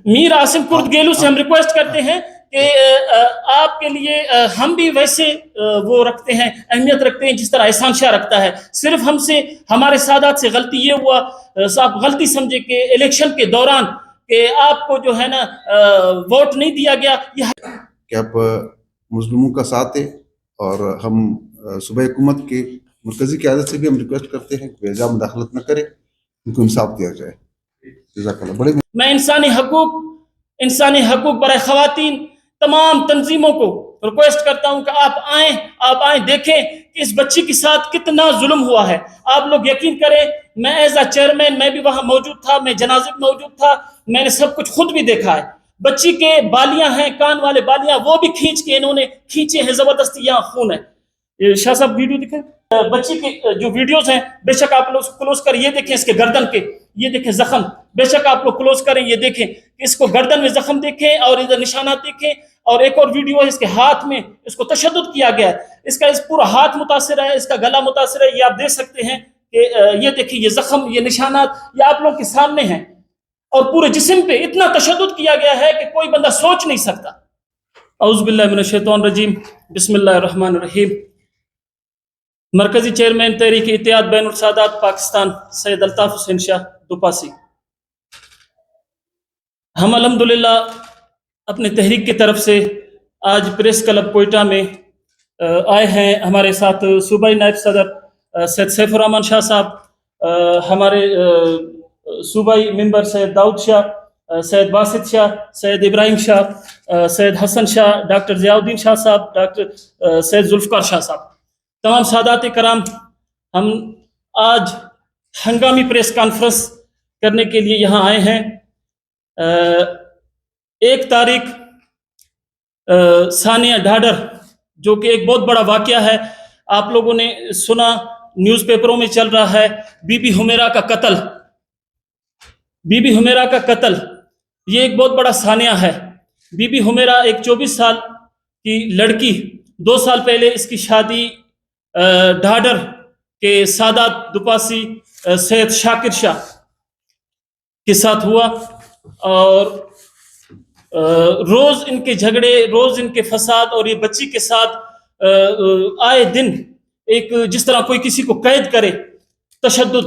میر عاصم کرد گیلو سے ہم ریکویسٹ کرتے ہیں کہ آپ کے لیے ہم بھی ویسے وہ رکھتے ہیں، اہمیت رکھتے ہیں جس طرح احسان شاہ رکھتا ہے. صرف ہم سے، ہمارے سادات سے غلطی یہ ہوا، آپ غلطی سمجھے کہ الیکشن کے دوران کہ آپ کو جو ہے نا ووٹ نہیں دیا گیا. کہ آپ مظلوموں کا ساتھ ہیں، اور ہم صوبائی حکومت کے مرکزی قیادت سے بھی ہم ریکویسٹ کرتے ہیں کہ بیجا مداخلت نہ کریں، ان کو انصاف دیا جائے. جزاک اللہ. بڑے میں انسانی حقوق برائے خواتین تمام تنظیموں کو ریکویسٹ کرتا ہوں کہ آپ آئیں دیکھیں کہ اس بچی کے ساتھ کتنا ظلم ہوا ہے. آپ لوگ یقین کریں، میں ایز اے چیئرمین میں بھی وہاں موجود تھا، میں جنازے میں موجود تھا، میں نے سب کچھ خود بھی دیکھا ہے. بچی کے بالیاں ہیں، کان والے بالیاں، وہ بھی کھینچ کے انہوں نے کھینچے ہیں زبردستی. یہاں خون ہے. شاہ صاحب ویڈیو دکھیں. بچی کے جو ویڈیوز ہیں بے شک آپ لوگ کلوز کر یہ دیکھیں، اس کے گردن کے یہ دیکھیں زخم، بے شک آپ لوگ کلوز کریں یہ دیکھیں کہ اس کو گردن میں زخم دیکھیں اور ادھر نشانات دیکھیں. اور ایک اور ویڈیو ہے، اس کے ہاتھ میں اس کو تشدد کیا گیا ہے، اس کا پورا ہاتھ متاثر ہے، اس کا گلا متاثر ہے. یہ آپ دیکھ سکتے ہیں کہ یہ دیکھیں یہ زخم، یہ نشانات یہ آپ لوگ کے سامنے ہیں. اور پورے جسم پہ اتنا تشدد کیا گیا ہے کہ کوئی بندہ سوچ نہیں سکتا. اعوذ باللہ من الشیطان الرجیم، بسم اللہ الرحمن الرحیم. مرکزی چیئرمین تحریک اتحاد بین السادات پاکستان سید الطاف حسین شاہ دوپاسی. ہم الحمدللہ اپنے تحریک کی طرف سے آج پریس کلب کوئٹہ میں آئے ہیں. ہمارے ساتھ صوبائی نائب صدر سید سیف الرحمن شاہ صاحب، ہمارے صوبائی ممبر سید داؤد شاہ، سید باسط شاہ، سید ابراہیم شاہ، سید حسن شاہ، ڈاکٹر ضیاء الدین شاہ صاحب، ڈاکٹر سید ذوالفقار شاہ صاحب، تمام سادات کرام. ہم آج ہنگامی پریس کانفرنس کرنے کے لیے یہاں آئے ہیں. 1 تاریخ ثانیہ ڈھاڈر، جو کہ ایک بہت بڑا واقعہ ہے، آپ لوگوں نے سنا، نیوز پیپروں میں چل رہا ہے. بی بی حمیرہ کا قتل، بی بی حمیرہ کا قتل یہ ایک بہت بڑا ثانیہ ہے. بی بی حمیرہ ایک 24 سال کی لڑکی، 2 سال پہلے اس کی شادی ڈھاڈر کے سادات دوپاسی سید شاکر شاہ کے ساتھ ہوا. اور روز ان کے جھگڑے، روز ان کے فساد، اور یہ بچی کے ساتھ آئے دن ایک جس طرح کوئی کسی کو قید کرے، تشدد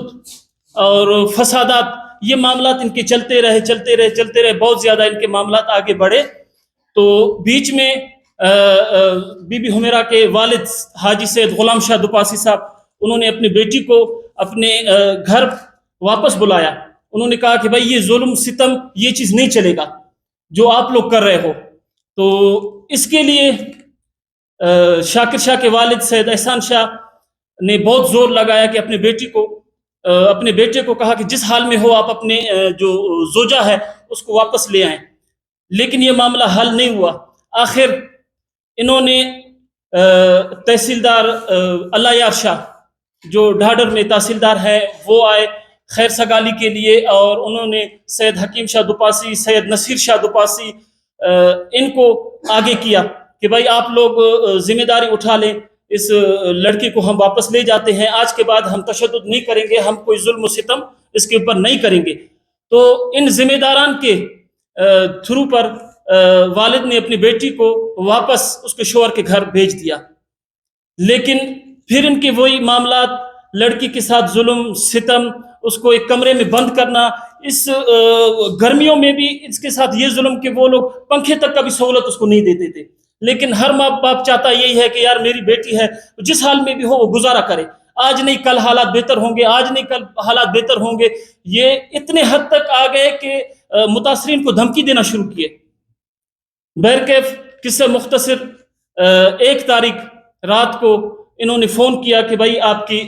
اور فسادات، یہ معاملات ان کے چلتے رہے. بہت زیادہ ان کے معاملات آگے بڑھے. تو بیچ میں بی بی حمیرہ کے والد حاجی سید غلام شاہ دوپاسی صاحب، انہوں نے اپنی بیٹی کو اپنے گھر واپس بلایا. انہوں نے کہا کہ بھائی یہ ظلم ستم یہ چیز نہیں چلے گا جو آپ لوگ کر رہے ہو. تو اس کے لیے شاکر شاہ کے والد سید احسان شاہ نے بہت زور لگایا کہ اپنے بیٹے کو کہا کہ جس حال میں ہو آپ اپنے جو زوجہ ہے اس کو واپس لے آئیں. لیکن یہ معاملہ حل نہیں ہوا. آخر انہوں نے تحصیلدار اللہ یار شاہ جو ڈھاڈر میں تحصیلدار ہیں وہ آئے خیر سگالی کے لیے، اور انہوں نے سید حکیم شاہ دوپاسی، سید نصیر شاہ دوپاسی، ان کو آگے کیا کہ بھائی آپ لوگ ذمہ داری اٹھا لیں، اس لڑکی کو ہم واپس لے جاتے ہیں، آج کے بعد ہم تشدد نہیں کریں گے، ہم کوئی ظلم و ستم اس کے اوپر نہیں کریں گے. تو ان ذمہ داران کے تھرو پر والد نے اپنی بیٹی کو واپس اس کے شوہر کے گھر بھیج دیا. لیکن پھر ان کے وہی معاملات، لڑکی کے ساتھ ظلم ستم، اس کو ایک کمرے میں بند کرنا، اس گرمیوں میں بھی اس کے ساتھ یہ ظلم کہ وہ لوگ پنکھے تک کا بھی سہولت اس کو نہیں دیتے تھے. لیکن ہر ماں باپ چاہتا یہی ہے کہ یار میری بیٹی ہے، جس حال میں بھی ہو وہ گزارا کرے، آج نہیں کل حالات بہتر ہوں گے، آج نہیں کل حالات بہتر ہوں گے. یہ اتنے حد تک آ گئے کہ متاثرین کو دھمکی دینا شروع کیے. بہرکیف قصہ مختصر، 1 تاریخ رات کو انہوں نے فون کیا کہ بھائی آپ کی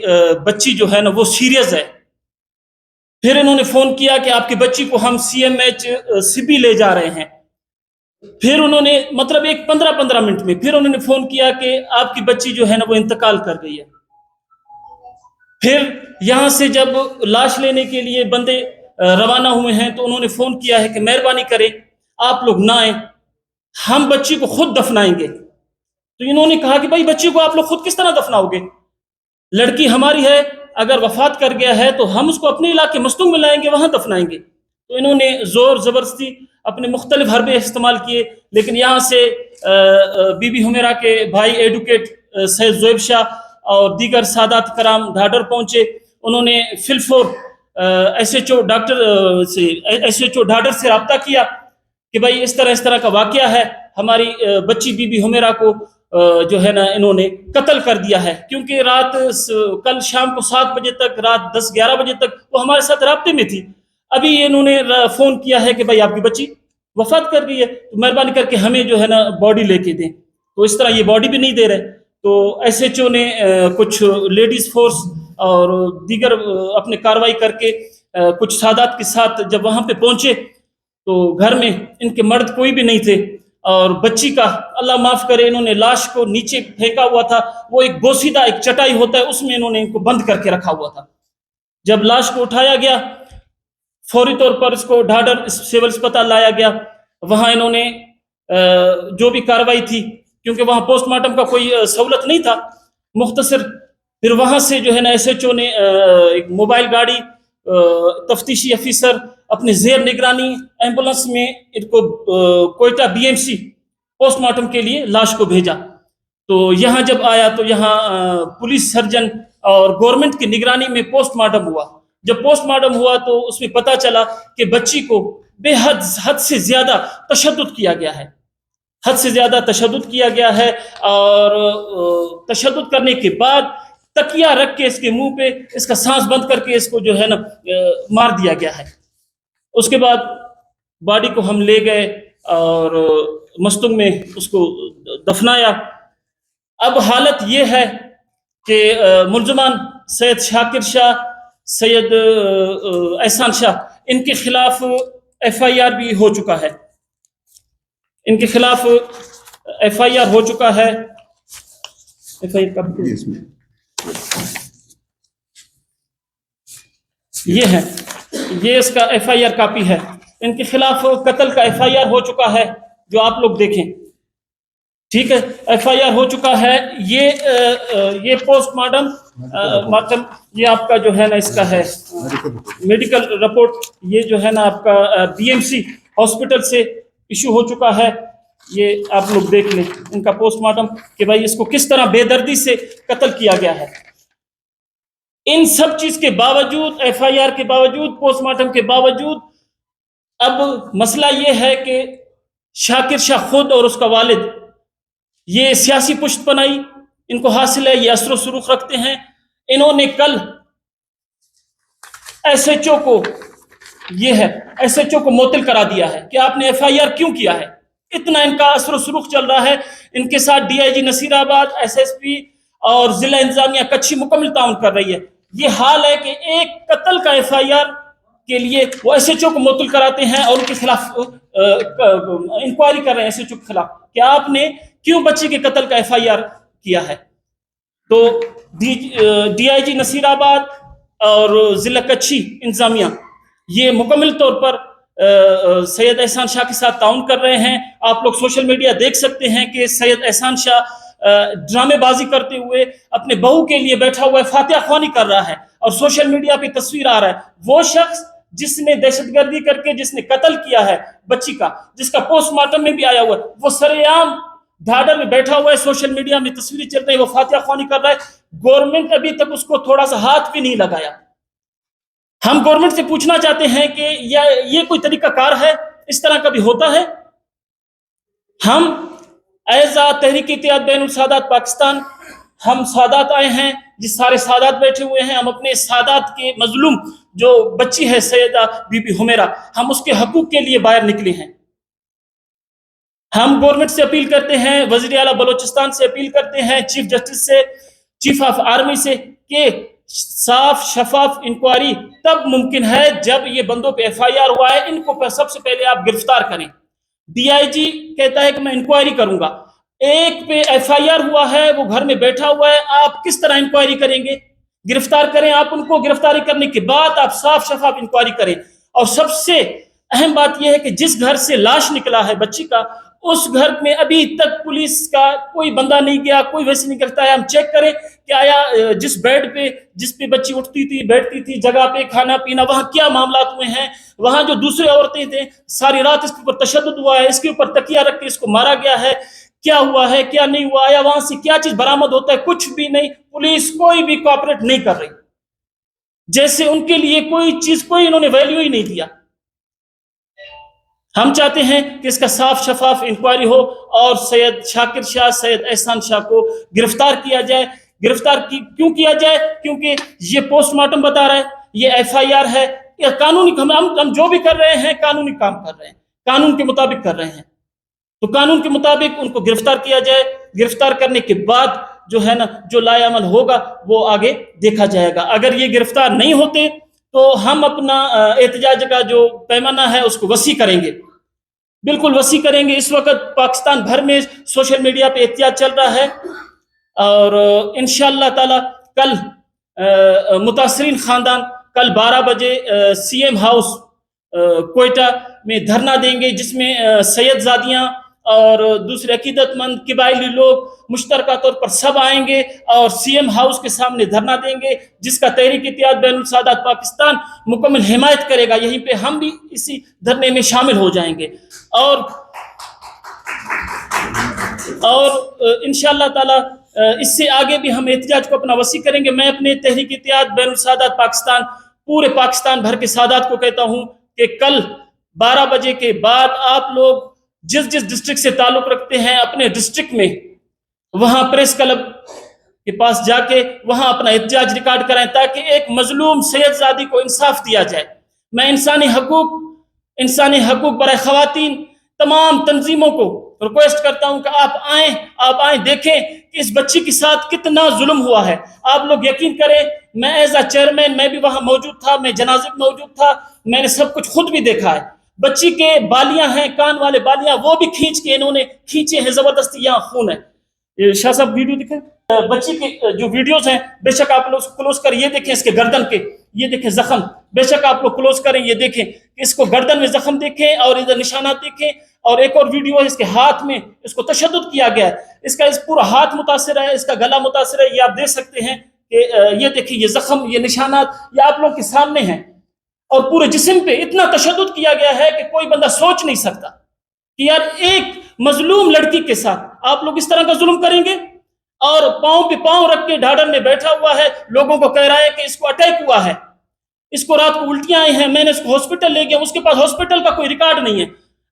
بچی جو ہے نا وہ سیریس ہے. پھر انہوں نے فون کیا کہ آپ کی بچی کو ہم CMH سبی لے جا رہے ہیں. پھر انہوں نے مطلب ایک 15 منٹ میں پھر انہوں نے فون کیا کہ آپ کی بچی جو ہے نا وہ انتقال کر گئی ہے. پھر یہاں سے جب لاش لینے کے لیے بندے روانہ ہوئے ہیں تو انہوں نے فون کیا ہے کہ مہربانی کریں آپ لوگ نہ آئیں، ہم بچی کو خود دفنائیں گے. تو انہوں نے کہا کہ بھائی بچی کو آپ لوگ خود کس طرح دفناؤ گے؟ لڑکی ہماری ہے، اگر وفات کر گیا ہے تو ہم اس کو اپنے علاقے مستنگ میں لائیں گے، وہاں دفنائیں گے. تو انہوں نے زور زبردستی اپنے مختلف حربے استعمال کیے، لیکن یہاں سے بی بی حمیرہ کے بھائی ایڈوکیٹ سید زویب شاہ اور دیگر سادات کرام ڈھاڈر پہنچے. انہوں نے فلفور SHO ڈھاڈر سے رابطہ کیا کہ بھائی اس طرح کا واقعہ ہے، ہماری بچی بی بی حمیرہ کو جو ہے نا انہوں نے قتل کر دیا ہے. کیونکہ کل شام کو 7 بجے تک، رات 10-11 بجے تک وہ ہمارے ساتھ رابطے میں تھی. ابھی انہوں نے فون کیا ہے کہ بھائی آپ کی بچی وفات کر گئی ہے، تو مہربانی کر کے ہمیں جو ہے نا باڈی لے کے دیں. تو اس طرح یہ باڈی بھی نہیں دے رہے. تو SHO نے کچھ لیڈیز فورس اور دیگر اپنے کارروائی کر کے کچھ سادات کے ساتھ جب وہاں پہ پہنچے تو گھر میں ان کے مرد کوئی بھی نہیں تھے، اور بچی کا اللہ معاف کرے انہوں نے لاش کو نیچے پھینکا ہوا تھا. وہ ایک بوسیدہ ایک چٹائی ہوتا ہے، اس میں انہوں نے ان کو بند کر کے رکھا ہوا تھا. جب لاش کو اٹھایا گیا فوری طور پر اس کو ڈھاڈر سول اسپتال لایا گیا. وہاں انہوں نے جو بھی کارروائی تھی، کیونکہ وہاں پوسٹ مارٹم کا کوئی سہولت نہیں تھا، مختصر پھر وہاں سے جو ہے نا SHO نے ایک موبائل گاڑی، تفتیشی افیسر اپنے زیر نگرانی ایمبولنس میں ان کو کوئٹہ BMC پوسٹ مارٹم کے لیے لاش کو بھیجا. تو یہاں جب آیا تو یہاں پولیس سرجن اور گورنمنٹ کی نگرانی میں پوسٹ مارٹم ہوا. جب پوسٹ مارٹم ہوا تو اس میں پتہ چلا کہ بچی کو بے حد سے زیادہ تشدد کیا گیا ہے، حد سے زیادہ تشدد کیا گیا ہے. اور تشدد کرنے کے بعد تکیہ رکھ کے اس کے منہ پہ اس کا سانس بند کر کے اس کو جو ہے نا مار دیا گیا ہے. اس کے بعد باڈی کو ہم لے گئے اور مستنگ میں اس کو دفنایا. اب حالت یہ ہے کہ ملزمان سید شاکر شاہ، سید احسان شاہ، ان کے خلاف FIR بھی ہو چکا ہے. ان کے خلاف FIR ہو چکا ہے. یہ ہے، یہ اس کا FIR کاپی ہے. ان کے خلاف قتل کا FIR ہو چکا ہے، جو آپ لوگ دیکھیں. ٹھیک ہے، FIR ہو چکا ہے. یہ پوسٹ مارٹم یہ آپ کا جو ہے نا اس کا ہے میڈیکل رپورٹ، یہ جو ہے نا آپ کا BMC ہاسپٹل سے ایشو ہو چکا ہے. یہ آپ لوگ دیکھ لیں ان کا پوسٹ مارٹم کہ بھائی اس کو کس طرح بے دردی سے قتل کیا گیا ہے. ان سب چیز کے باوجود، FIR کے باوجود، پوسٹ مارٹم کے باوجود، اب مسئلہ یہ ہے کہ شاکر شاہ خود اور اس کا والد یہ سیاسی پشت پناہی ان کو حاصل ہے، یہ اثر و رسوخ رکھتے ہیں. انہوں نے کل SHO کو SHO کو معطل کرا دیا ہے کہ آپ نے FIR کیوں کیا ہے. اتنا ان کا اثر و رسوخ چل رہا ہے. ان کے ساتھ DIG نصیر آباد، SSP اور ضلع انتظامیہ کچھی مکمل تعاون کر رہی ہے. یہ حال ہے کہ ایک قتل کا FIR کے لیے وہ SHO کو معطل کراتے ہیں اور ان کے خلاف انکوائری کر رہے ہیں SHO کے خلاف کہ آپ نے کیوں بچے کے قتل کا FIR کیا ہے. تو DIG نصیر آباد اور ضلع کچھی انتظامیہ یہ مکمل طور پر سید احسان شاہ کے ساتھ تعاون کر رہے ہیں. آپ لوگ سوشل میڈیا دیکھ سکتے ہیں کہ سید احسان شاہ ڈرامے بازی کرتے ہوئے اپنے بہو کے لیے بیٹھا ہوا ہے، فاتحہ خوانی کر رہا ہے اور سوشل میڈیا پہ تصویر آ رہا ہے. وہ شخص جس نے دہشت گردی کر کے جس نے قتل کیا ہے بچی کا، جس کا پوسٹ مارٹم میں بھی آیا ہوا ہے، وہ سرے عام ڈھاڈر میں بیٹھا ہوا ہے، سوشل میڈیا میں تصویریں چل رہی ہیں، وہ فاتحہ خوانی کر رہا ہے. گورنمنٹ ابھی تک اس کو تھوڑا سا ہاتھ بھی نہیں لگایا. ہم گورنمنٹ سے پوچھنا چاہتے ہیں کہ یہ کوئی طریقہ کار ہے؟ اس طرح کبھی ہوتا ہے؟ ہم ایز تحریک اتحاد بین السادات پاکستان، ہم سادات آئے ہیں، جس سارے سادات بیٹھے ہوئے ہیں، ہم اپنے سادات کے مظلوم جو بچی ہے سیدہ بی بی حمیرہ، ہم اس کے حقوق کے لیے باہر نکلے ہیں. ہم گورنمنٹ سے اپیل کرتے ہیں، وزیر اعلیٰ بلوچستان سے اپیل کرتے ہیں، چیف جسٹس سے، چیف آف آرمی سے، کہ صاف شفاف انکوائری تب ممکن ہے جب یہ بندوں پہ FIR ہوا ہے، ان کو سب سے پہلے آپ گرفتار کریں. DIG کہتا ہے کہ میں انکوائری کروں گا. ایک پہ FIR ہوا ہے، وہ گھر میں بیٹھا ہوا ہے، آپ کس طرح انکوائری کریں گے؟ گرفتار کریں آپ ان کو، گرفتاری کرنے کے بعد آپ صاف شفاف انکوائری کریں. اور سب سے اہم بات یہ ہے کہ جس گھر سے لاش نکلا ہے بچی کا اس گھر میں ابھی تک پولیس کا کوئی بندہ نہیں گیا, کوئی ویسے نہیں کرتا ہے. ہم چیک کریں کہ آیا جس بیڈ پہ جس پہ بچی اٹھتی تھی بیٹھتی تھی جگہ پہ کھانا پینا وہاں کیا معاملات ہوئے ہیں, وہاں جو دوسرے عورتیں تھے ساری رات اس کے اوپر تشدد ہوا ہے, اس کے اوپر تکیہ رکھ کے اس کو مارا گیا ہے, کیا ہوا ہے کیا نہیں ہوا, آیا وہاں سے کیا چیز برآمد ہوتا ہے, کچھ بھی نہیں. پولیس کوئی بھی کوآپریٹ نہیں کر رہی, جیسے ان کے لیے کوئی چیز کوئی انہوں نے ویلیو ہی نہیں دیا. ہم چاہتے ہیں کہ اس کا صاف شفاف انکوائری ہو اور سید شاکر شاہ سید احسان شاہ کو گرفتار کیا جائے. گرفتار کیوں کیا جائے؟ کیونکہ یہ پوسٹ مارٹم بتا رہا ہے, یہ FIR ہے, یہ قانونی ہم جو بھی کر رہے ہیں قانونی کام کر رہے ہیں, قانون کے مطابق کر رہے ہیں. تو قانون کے مطابق ان کو گرفتار کیا جائے. گرفتار کرنے کے بعد جو ہے نا جو لائے عمل ہوگا وہ آگے دیکھا جائے گا. اگر یہ گرفتار نہیں ہوتے تو ہم اپنا احتجاج کا جو پیمانہ ہے اس کو وسیع کریں گے, بالکل وسیع کریں گے. اس وقت پاکستان بھر میں سوشل میڈیا پہ احتجاج چل رہا ہے اور انشاءاللہ تعالی کل متاثرین خاندان کل 12 بجے CM ہاؤس کوئٹہ میں دھرنا دیں گے, جس میں سید زادیاں اور دوسرے عقیدت مند قبائلی لوگ مشترکہ طور پر سب آئیں گے اور CM ہاؤس کے سامنے دھرنا دیں گے, جس کا تحریک اتحاد بین السادات پاکستان مکمل حمایت کرے گا. یہیں پہ ہم بھی اسی دھرنے میں شامل ہو جائیں گے اور انشاءاللہ تعالی اس سے آگے بھی ہم احتجاج کو اپنا وسیع کریں گے. میں اپنے تحریک اتحاد بین السادات پاکستان پورے پاکستان بھر کے سادات کو کہتا ہوں کہ کل 12 بجے کے بعد آپ لوگ جس ڈسٹرکٹ سے تعلق رکھتے ہیں اپنے ڈسٹرکٹ میں وہاں پریس کلب کے پاس جا کے وہاں اپنا احتجاج ریکارڈ کرائیں تاکہ ایک مظلوم سید زادی کو انصاف دیا جائے. میں انسانی حقوق برائے خواتین تمام تنظیموں کو ریکویسٹ کرتا ہوں کہ آپ آئیں دیکھیں کہ اس بچی کے ساتھ کتنا ظلم ہوا ہے. آپ لوگ یقین کریں, میں ایز اے چیئرمین میں بھی وہاں موجود تھا, میں جنازے میں موجود تھا, میں نے سب کچھ خود بھی دیکھا ہے. بچی کے بالیاں ہیں, کان والے بالیاں, وہ بھی کھینچ کے انہوں نے کھینچے ہیں زبردستی, یہاں خون ہے. شاہ صاحب ویڈیو دکھیں, بچی کے جو ویڈیوز ہیں بے شک آپ لوگ کلوز کر یہ دیکھیں, اس کے گردن کے یہ دیکھیں زخم, بے شک آپ لوگ کلوز کریں یہ دیکھیں کہ اس کو گردن میں زخم دیکھیں اور ادھر نشانات دیکھیں. اور ایک اور ویڈیو ہے اس کے ہاتھ میں اس کو تشدد کیا گیا ہے, اس کا پورا ہاتھ متاثر ہے, اس کا گلا متاثر ہے, یہ آپ دیکھ سکتے ہیں کہ یہ دیکھیں یہ زخم, یہ نشانات یہ آپ لوگ کے سامنے ہیں. اور پورے جسم پہ اتنا تشدد کیا گیا ہے کہ کوئی بندہ سوچ نہیں سکتا کہ یار ایک مظلوم لڑکی کے ساتھ آپ لوگ اس طرح کا ظلم کریں گے. اور پاؤں پہ پاؤں رکھ کے ڈھاڈر میں بیٹھا ہوا ہے, لوگوں کو کہہ رہا ہے کہ اس کو اٹیک ہوا ہے, اس کو رات کو الٹیاں آئی ہیں, میں نے اس کو ہاسپٹل لے گیا. اس کے پاس ہاسپٹل کا کوئی ریکارڈ نہیں ہے.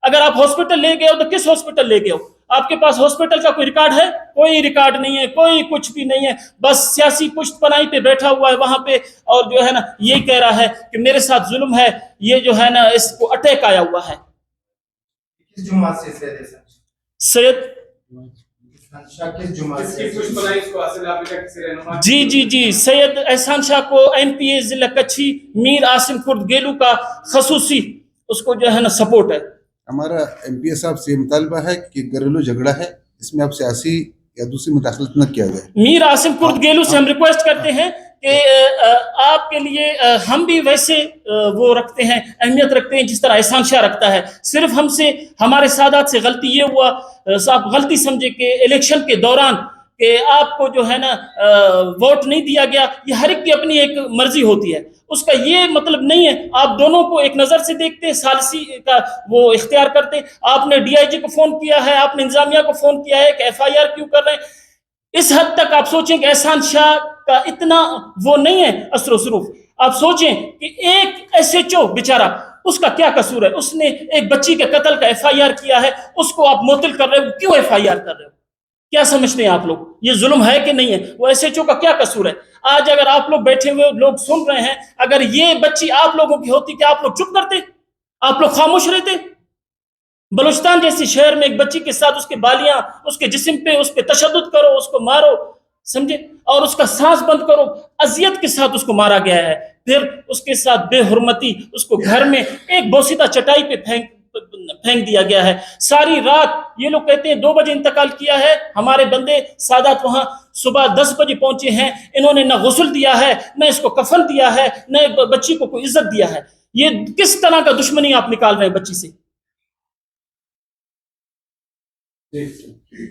اگر آپ ہاسپٹل لے گئے ہو تو کس ہاسپٹل لے گئے ہو؟ آپ کے پاس ہاسپٹل کا کوئی ریکارڈ ہے؟ کوئی ریکارڈ نہیں ہے, کوئی کچھ بھی نہیں ہے. بس سیاسی پشت پناہی پہ بیٹھا ہوا ہے وہاں پہ اور جو ہے نا یہی کہہ رہا ہے کہ میرے ساتھ ظلم ہے, یہ جو ہے نا اس کو اٹیک آیا ہوا ہے. کس جماعت سے سید جی سید احسان شاہ کو NPA ضلع کچھی میر عاصم کرد گیلو کا خصوصی اس کو جو ہے نا سپورٹ ہے. ہمارا MPA صاحب سے مطالبہ ہے کہ گھریلو جھگڑا ہے, اس میں اب سیاسی یا دوسری مداخلت نہ کیا جائے. میر عاصم کرد گیلو سے ہم ریکویسٹ کرتے ہیں کہ آپ کے لیے ہم بھی ویسے وہ رکھتے ہیں, اہمیت رکھتے ہیں جس طرح احسان شاہ رکھتا ہے. صرف ہم سے ہمارے سادات سے غلطی یہ ہوا, آپ غلطی سمجھے کہ الیکشن کے دوران کہ آپ کو جو ہے نا ووٹ نہیں دیا گیا. یہ ہر ایک کی اپنی ایک مرضی ہوتی ہے, اس کا یہ مطلب نہیں ہے. آپ دونوں کو ایک نظر سے دیکھتے, ثالثی کا وہ اختیار کرتے. آپ نے DIG کو فون کیا ہے, آپ نے انتظامیہ کو فون کیا ہے کہ FIR کیوں کر رہے ہیں. اس حد تک آپ سوچیں کہ احسان شاہ کا اتنا وہ نہیں ہے اثر و ثروف. آپ سوچیں کہ ایک SHO بیچارہ, اس کا کیا قصور ہے؟ اس نے ایک بچی کے قتل کا FIR کیا ہے, اس کو آپ معطل کر رہے ہو. کیوں FIR کر رہے ہو؟ کیا سمجھتے ہیں آپ لوگ یہ ظلم ہے کہ نہیں ہے؟ وہ SHO کا کیا قصور ہے؟ آج اگر آپ لوگ بیٹھے ہوئے لوگ سن رہے ہیں, اگر یہ بچی آپ لوگوں کی ہوتی کہ آپ لوگ چپ کرتے, آپ لوگ خاموش رہتے؟ بلوچستان جیسی شہر میں ایک بچی کے ساتھ اس کے بالیاں, اس کے جسم پہ اس پہ تشدد کرو, اس کو مارو, سمجھے, اور اس کا سانس بند کرو. اذیت کے ساتھ اس کو مارا گیا ہے. پھر اس کے ساتھ بے حرمتی اس کو گھر میں ایک بوسیدہ چٹائی پہ پھینک دیا گیا ہے. ساری رات یہ لوگ کہتے ہیں 2 بجے انتقال کیا ہے. ہمارے بندے سادات وہاں صبح 10 بجے پہنچے ہیں. انہوں نے نہ غسل دیا ہے, نہ اس کو کفن دیا ہے, نہ بچی کو کوئی عزت دیا ہے. یہ کس طرح کا دشمنی آپ نکال رہے ہیں بچی سے؟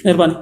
مہربانی.